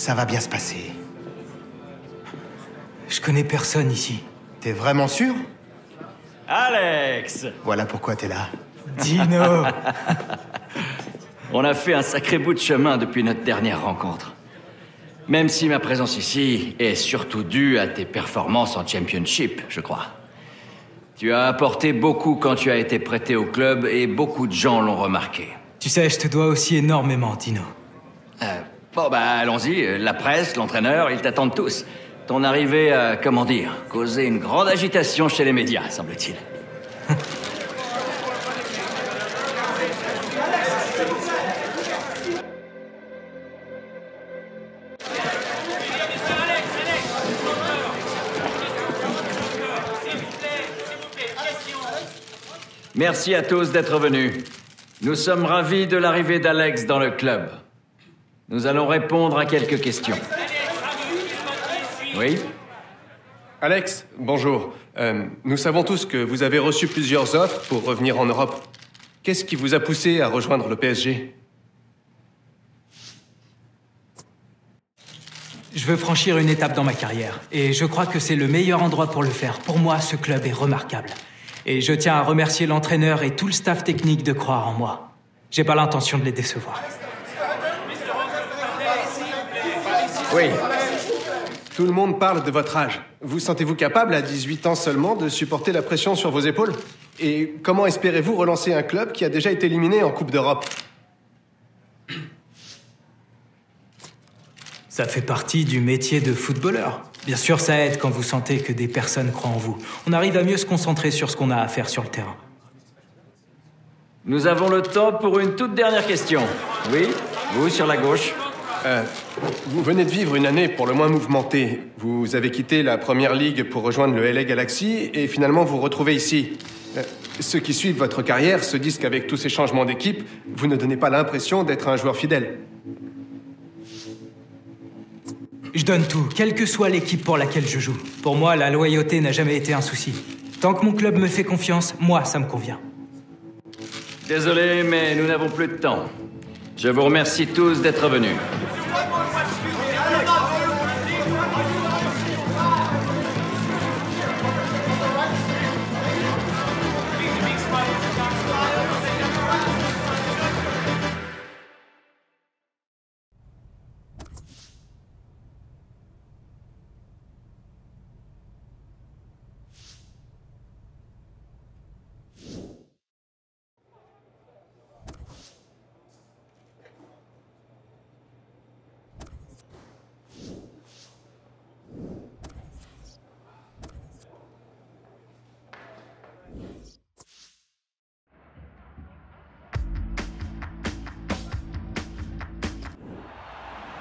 Ça va bien se passer. Je connais personne ici. T'es vraiment sûr? Alex! Voilà pourquoi t'es là. Dino! On a fait un sacré bout de chemin depuis notre dernière rencontre. Même si ma présence ici est surtout due à tes performances en Championship, je crois. Tu as apporté beaucoup quand tu as été prêté au club et beaucoup de gens l'ont remarqué. Tu sais, je te dois aussi énormément, Dino. Bon bah allons-y, la presse, l'entraîneur, ils t'attendent tous. Ton arrivée a, comment dire, causé une grande agitation chez les médias, semble-t-il. Merci à tous d'être venus. Nous sommes ravis de l'arrivée d'Alex dans le club. Nous allons répondre à quelques questions. Oui? Alex, bonjour. Nous savons tous que vous avez reçu plusieurs offres pour revenir en Europe. Qu'est-ce qui vous a poussé à rejoindre le PSG? Je veux franchir une étape dans ma carrière, et je crois que c'est le meilleur endroit pour le faire. Pour moi, ce club est remarquable. Et je tiens à remercier l'entraîneur et tout le staff technique de croire en moi. J'ai pas l'intention de les décevoir. Oui. Tout le monde parle de votre âge. Vous sentez-vous capable, à 18 ans seulement, de supporter la pression sur vos épaules? Et comment espérez-vous relancer un club qui a déjà été éliminé en Coupe d'Europe? Ça fait partie du métier de footballeur. Bien sûr, ça aide quand vous sentez que des personnes croient en vous. On arrive à mieux se concentrer sur ce qu'on a à faire sur le terrain. Nous avons le temps pour une toute dernière question. Oui, vous sur la gauche. Vous venez de vivre une année pour le moins mouvementée. Vous avez quitté la Première Ligue pour rejoindre le LA Galaxy et finalement vous retrouvez ici. Ceux qui suivent votre carrière se disent qu'avec tous ces changements d'équipe, vous ne donnez pas l'impression d'être un joueur fidèle. Je donne tout, quelle que soit l'équipe pour laquelle je joue. Pour moi, la loyauté n'a jamais été un souci. Tant que mon club me fait confiance, moi, ça me convient. Désolé, mais nous n'avons plus de temps. Je vous remercie tous d'être venus.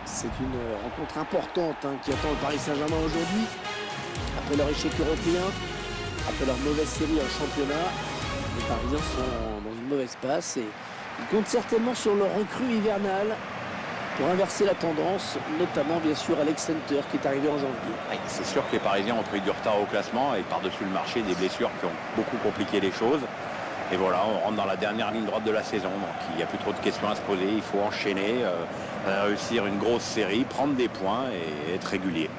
C'est une rencontre importante qui attend le Paris Saint-Germain aujourd'hui. Après leur échec européen, après leur mauvaise série en championnat, les Parisiens sont dans une mauvaise passe et ils comptent certainement sur leur recrue hivernale pour inverser la tendance, notamment bien sûr Alex Center qui est arrivé en janvier. Oui, c'est sûr que les Parisiens ont pris du retard au classement et par-dessus le marché des blessures qui ont beaucoup compliqué les choses. Et voilà, on rentre dans la dernière ligne droite de la saison, donc il n'y a plus trop de questions à se poser, il faut enchaîner, réussir une grosse série, prendre des points et être régulier.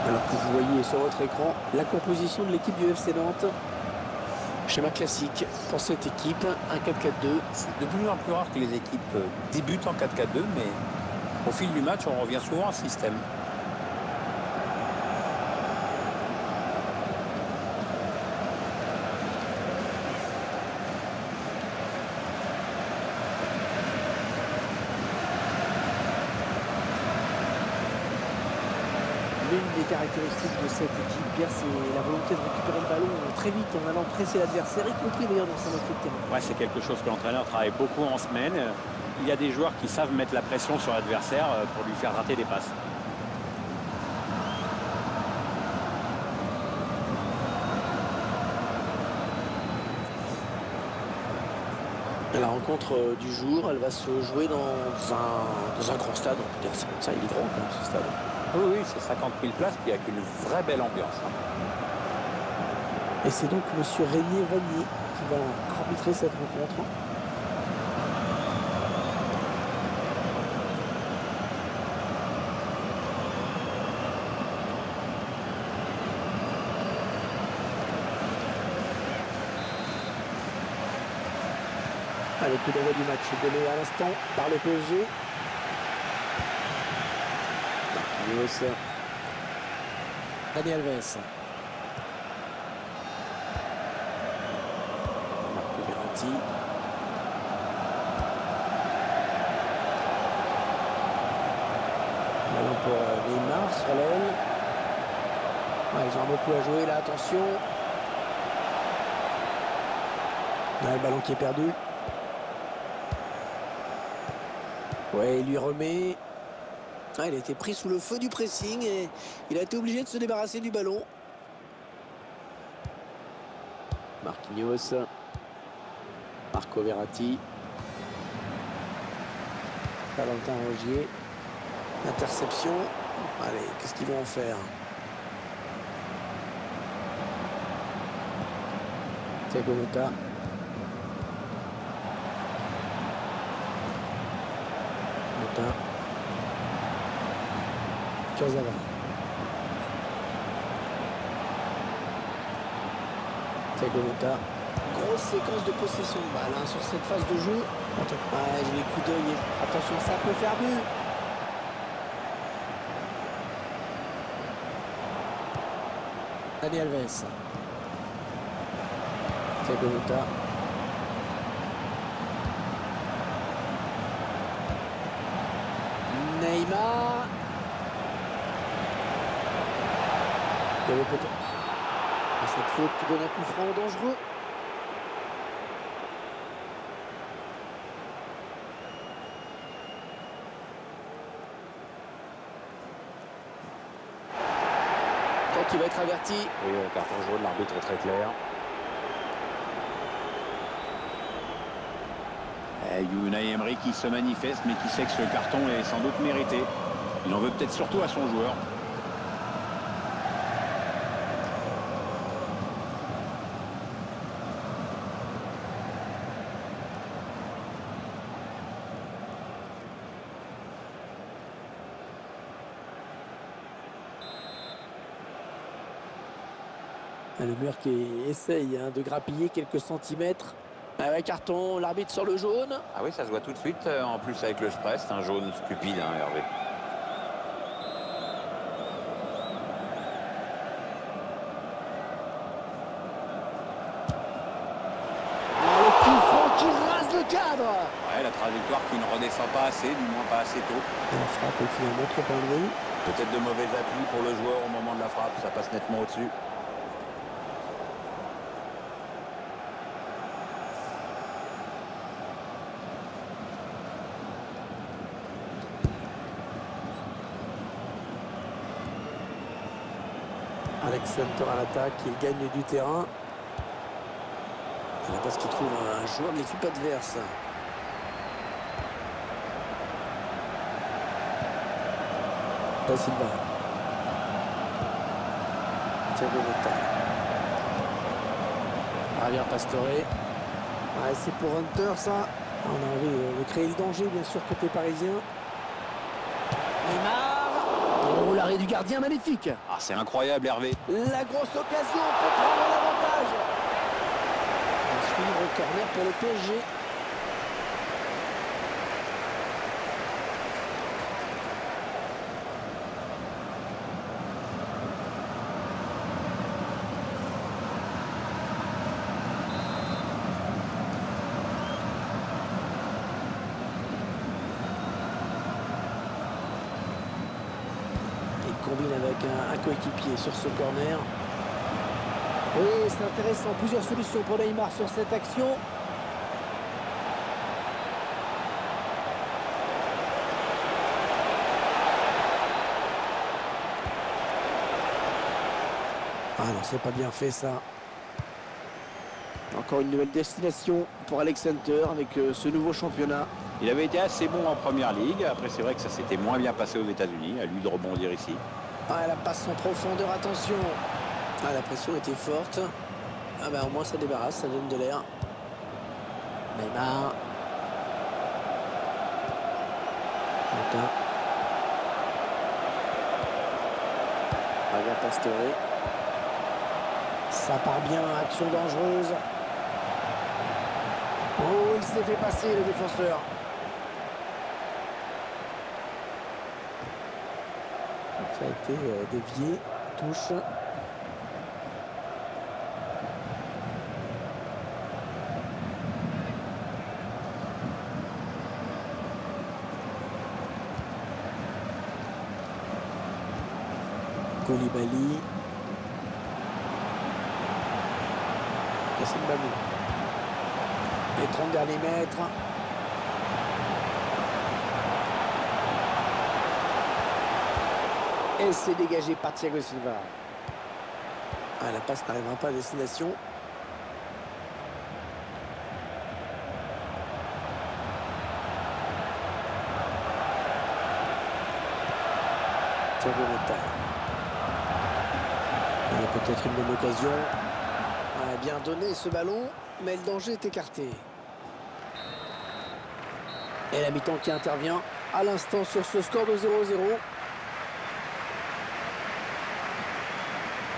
Alors que vous voyez sur votre écran la composition de l'équipe du FC Nantes. Schéma classique pour cette équipe, un 4-4-2. C'est de plus en plus rare que les équipes débutent en 4-4-2, mais au fil du match, on revient souvent à ce système. L'une des caractéristiques de cette équipe, Pierre, c'est la volonté de récupérer le ballon très vite en allant presser l'adversaire, y compris d'ailleurs dans sa moitié de terrain. Ouais, c'est quelque chose que l'entraîneur travaille beaucoup en semaine. Il y a des joueurs qui savent mettre la pression sur l'adversaire pour lui faire rater des passes. La rencontre du jour, elle va se jouer dans un grand stade, on peut dire ça comme ça, il est grand quand même ce stade. Oui, oui, c'est 50 000 places, puis avec une vraie belle ambiance. Et c'est donc monsieur Régnier Vanier qui va arbitrer cette rencontre. Le coup d'envoi du match donné à l'instant par le PSG. Marquinhos. Dani Alves. Marco Verratti. Ballon pour Neymar sur l'aile. Ouais, ils ont beaucoup à jouer là, attention. Ouais, le ballon qui est perdu. Ouais, il lui remet. Ah, il a été pris sous le feu du pressing et il a été obligé de se débarrasser du ballon. Marquinhos. Marco Verratti. Valentin Rongier. Interception. Allez, qu'est-ce qu'ils vont en faire? Thiago Motta. Kurzawa. Thiago Motta. Grosse séquence de possession de balle sur cette phase de jeu. J'ai les coups d'œil. Attention, ça peut faire but. Dani Alves. Thiago Motta. Neymar. Il y avait peut-être cette faute qui donne un coup franc dangereux. Je crois qu'il va être averti. Oui, carton jaune, l'arbitre est très clair. Unai Emery qui se manifeste, mais qui sait que ce carton est sans doute mérité. Il en veut peut-être surtout à son joueur. Le mur qui essaye de grappiller quelques centimètres. Ah ouais, carton, l'arbitre sur le jaune. Ah oui, ça se voit tout de suite. En plus, avec le stress, c'est un jaune stupide, hein, Hervé. Ah, le coup franc qui rase le cadre. Ouais, la trajectoire qui ne redescend pas assez, du moins pas assez tôt. La frappe est finalement trop enlevée. Peut-être de mauvais appui pour le joueur au moment de la frappe, ça passe nettement au-dessus. Alex Hunter à l'attaque, il gagne du terrain. C'est la passe qu'il trouve un joueur de l'équipe adverse. Da Silva. Thiago Motta. Javier Pastore. Ouais, c'est pour Hunter ça. On a envie de créer le danger bien sûr côté parisien. Neymar. Oh, l'arrêt du gardien magnifique. Ah, c'est incroyable, Hervé. La grosse occasion pour prendre l'avantage. On suit au corner pour le PSG. Combine avec un coéquipier sur ce corner. Oui, c'est intéressant. Plusieurs solutions pour Neymar sur cette action. Ah non, c'est pas bien fait ça. Encore une nouvelle destination pour Alex Hunter avec ce nouveau championnat. Il avait été assez bon en première ligue. Après, c'est vrai que ça s'était moins bien passé aux États-Unis. À lui de rebondir ici. Ah, la passe en profondeur, attention. Ah, la pression était forte. Ah bah au moins ça débarrasse, ça donne de l'air. Neymar. Fabien Pastore. Ça part bien, action dangereuse. Oh, il s'est fait passer le défenseur. Ça a été dévié, touche. Koulibaly. Yassine Bamou. Les 30 derniers mètres. Et c'est dégagé par Thiago Silva. Ah, la passe n'arrivera pas à destination. Thiago Motta. Il y a peut-être une bonne occasion. Ah, bien donné ce ballon, mais le danger est écarté. Et la mi-temps qui intervient à l'instant sur ce score de 0-0.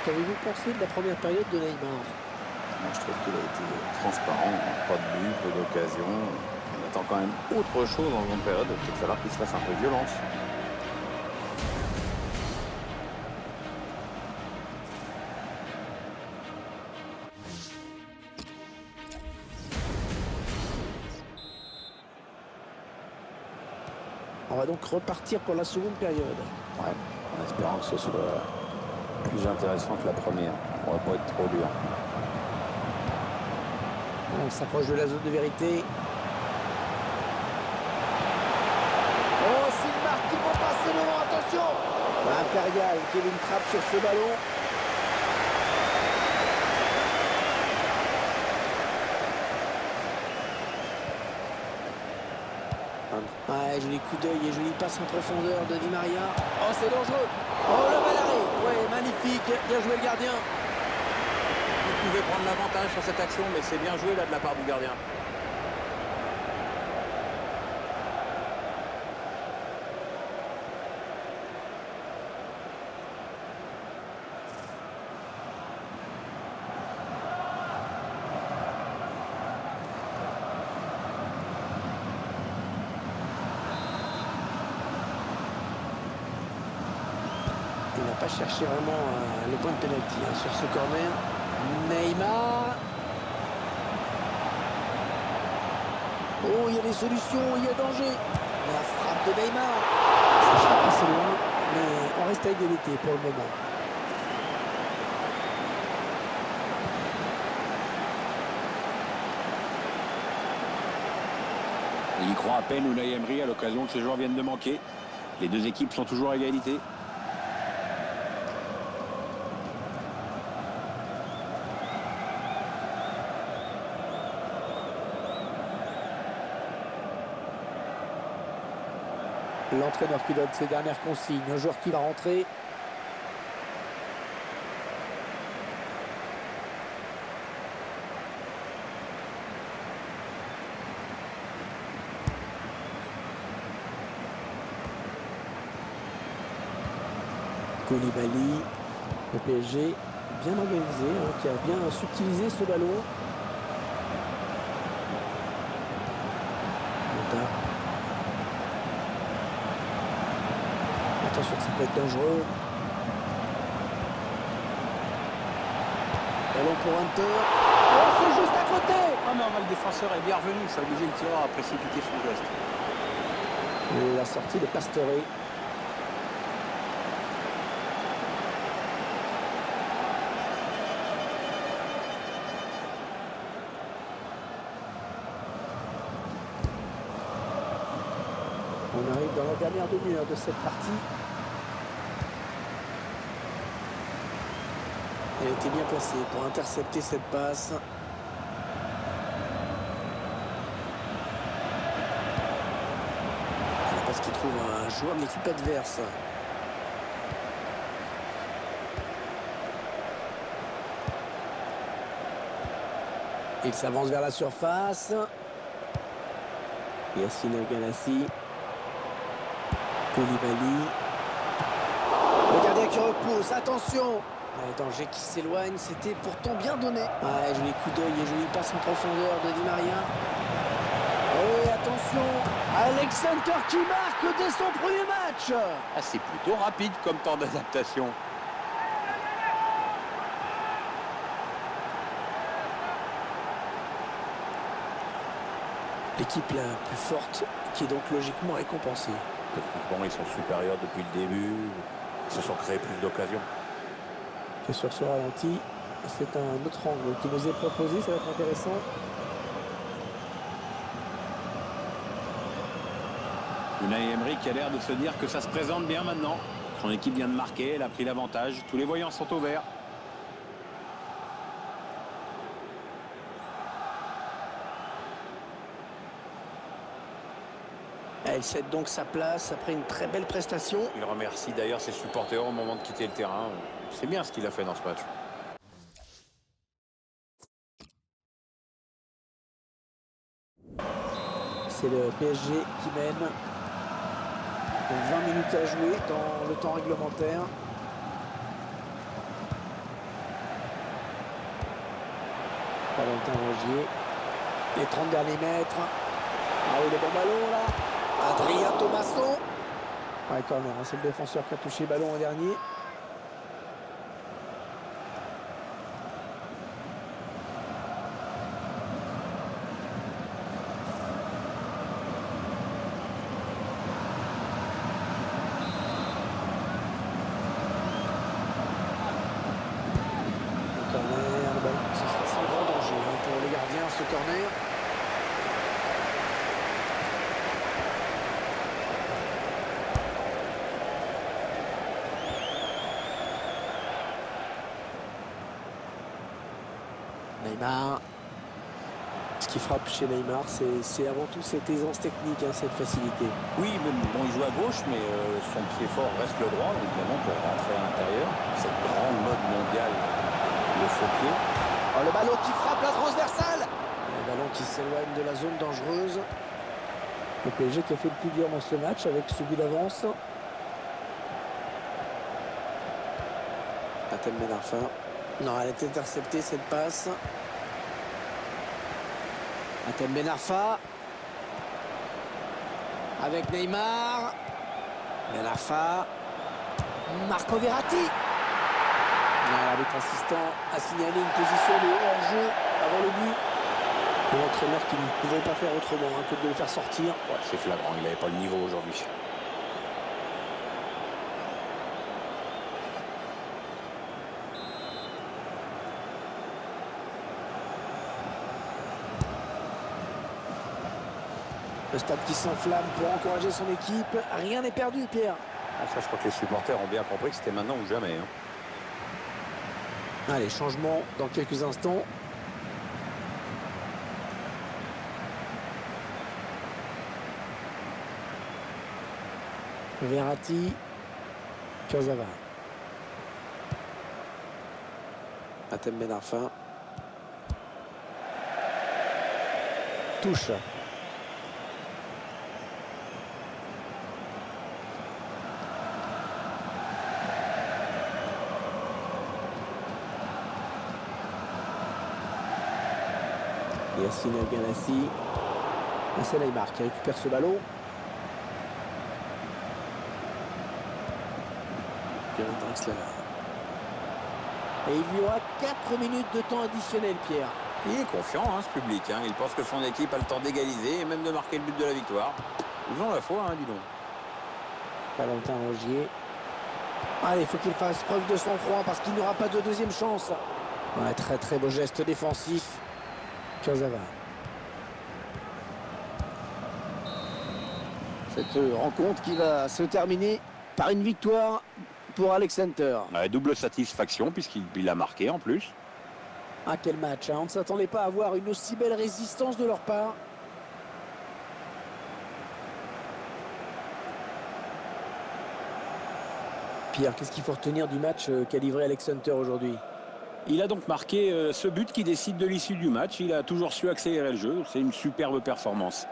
Qu'avez-vous pensé de la première période de Neymar? Moi, je trouve qu'il a été transparent, pas de but, peu d'occasion. On attend quand même autre chose en seconde période. Il va peut-être falloir qu'il se fasse un peu violence. On va donc repartir pour la seconde période. Ouais, en espérant que ce soit plus intéressant que la première. On va pas être trop dur. On s'approche de la zone de vérité. Oh, c'est une marque qui va passer devant, attention! Impérial, Kevin Trapp sur ce ballon. Ouais, joli coup d'œil et joli passe en profondeur de Di Maria. Oh, c'est dangereux. Oh, le bal arrêt. Ouais, magnifique. Bien joué le gardien. Il pouvait prendre l'avantage sur cette action, mais c'est bien joué là de la part du gardien. Il n'a pas cherché vraiment le point de pénalty sur ce corner. Neymar. Oh, il y a des solutions, il y a danger. La frappe de Neymar. Ça ne pas assez loin, mais on reste à égalité pour le moment. Il y croit à peine Unai Emery à l'occasion que ces joueurs viennent de manquer. Les deux équipes sont toujours à égalité. L'entraîneur qui donne ses dernières consignes, un joueur qui va rentrer. Koulibaly, le PSG, bien organisé, qui a bien subtilisé ce ballon. Attention, ça peut être dangereux. Ballon pour Hunter. Oh, c'est juste à côté. Ah non, le défenseur est bien revenu. Ça a obligé le tireur à précipiter son geste. La sortie de Pastore. On arrive dans la dernière demi-heure de cette partie. Elle était bien placée pour intercepter cette passe. parce qu'il trouve un joueur de l'équipe adverse. Il s'avance vers la surface. Yacine El Ghanassi. Koulibaly. Le gardien qui repousse. Attention. Danger qui s'éloigne. C'était pourtant bien donné. Joli coup d'œil et joli passe en profondeur de Di Maria. Et attention. Alex Center qui marque dès son premier match. Ah, c'est plutôt rapide comme temps d'adaptation. L'équipe la plus forte qui est donc logiquement récompensée. Techniquement, ils sont supérieurs depuis le début. Ils se sont créés plus d'occasions. Et sur ce ralenti, c'est un autre angle qui nous est proposé. Ça va être intéressant. Unai Emery qui a l'air de se dire que ça se présente bien maintenant. Son équipe vient de marquer, elle a pris l'avantage. Tous les voyants sont au vert. Elle cède donc sa place après une très belle prestation. Il remercie d'ailleurs ses supporters au moment de quitter le terrain. C'est bien ce qu'il a fait dans ce match. C'est le PSG qui mène. 20 minutes à jouer dans le temps réglementaire. Valentin Rongier. Les 30 derniers mètres. Ah oui, le bon ballon là. Adrien Thomasson. Ouais, quand même, c'est le défenseur qui a touché le ballon au dernier. Le corner, le ballon, ce sera sans grand danger pour les gardiens, ce corner. Neymar. Ce qui frappe chez Neymar, c'est avant tout cette aisance technique, cette facilité. Oui, mais bon, il joue à gauche, mais son pied fort reste le droit, évidemment, pour rentrer à l'intérieur. Cette grande mode mondiale, le faux pied. Oh, le ballon qui frappe la transversale. Le ballon qui s'éloigne de la zone dangereuse. Le PSG qui a fait le plus dur dans ce match avec ce but d'avance. Hatem Ben Arfa. Non, elle est interceptée cette passe. Hatem Ben Arfa. Avec Neymar. Ben Arfa. Marco Verratti. L'arbitre assistant a signalé une position de hors-jeu avant le but. L'entraîneur qui ne pouvait pas faire autrement que de le faire sortir. Ouais, c'est flagrant, il n'avait pas le niveau aujourd'hui. Le stade qui s'enflamme pour encourager son équipe. Rien n'est perdu, Pierre. Ça, je crois que les supporters ont bien compris que c'était maintenant ou jamais. Allez, changement dans quelques instants. Verratti. Kurzawa. Hatem Ben Arfa. Touche. Yacine El Ghanassi. C'est Neymar qui récupère ce ballon. Pierre Draxler. Et il y aura 4 minutes de temps additionnel, Pierre. Il est confiant, ce public. Il pense que son équipe a le temps d'égaliser et même de marquer le but de la victoire. Ils ont la foi, dis donc. Valentin Rongier. Allez, il faut qu'il fasse preuve de sang-froid parce qu'il n'aura pas de deuxième chance. Ouais, très très beau geste défensif. Kurzawa. Cette rencontre qui va se terminer par une victoire pour Alex Center. Double satisfaction puisqu'il a marqué en plus. Ah, quel match, On ne s'attendait pas à voir une aussi belle résistance de leur part. Pierre, qu'est-ce qu'il faut retenir du match qu'a livré Alex Hunter aujourd'hui? Il a donc marqué ce but qui décide de l'issue du match. Il a toujours su accélérer le jeu. C'est une superbe performance.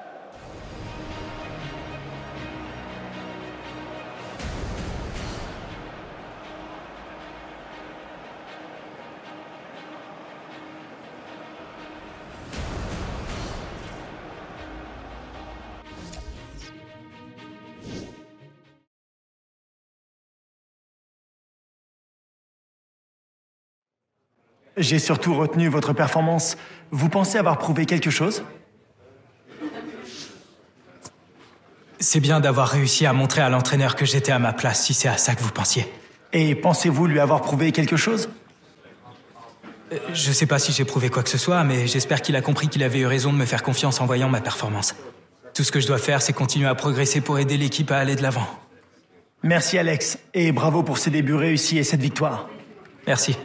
J'ai surtout retenu votre performance. Vous pensez avoir prouvé quelque chose? C'est bien d'avoir réussi à montrer à l'entraîneur que j'étais à ma place, si c'est à ça que vous pensiez. Et pensez-vous lui avoir prouvé quelque chose? Je sais pas si j'ai prouvé quoi que ce soit, mais j'espère qu'il a compris qu'il avait eu raison de me faire confiance en voyant ma performance. Tout ce que je dois faire, c'est continuer à progresser pour aider l'équipe à aller de l'avant. Merci Alex, et bravo pour ces débuts réussis et cette victoire. Merci.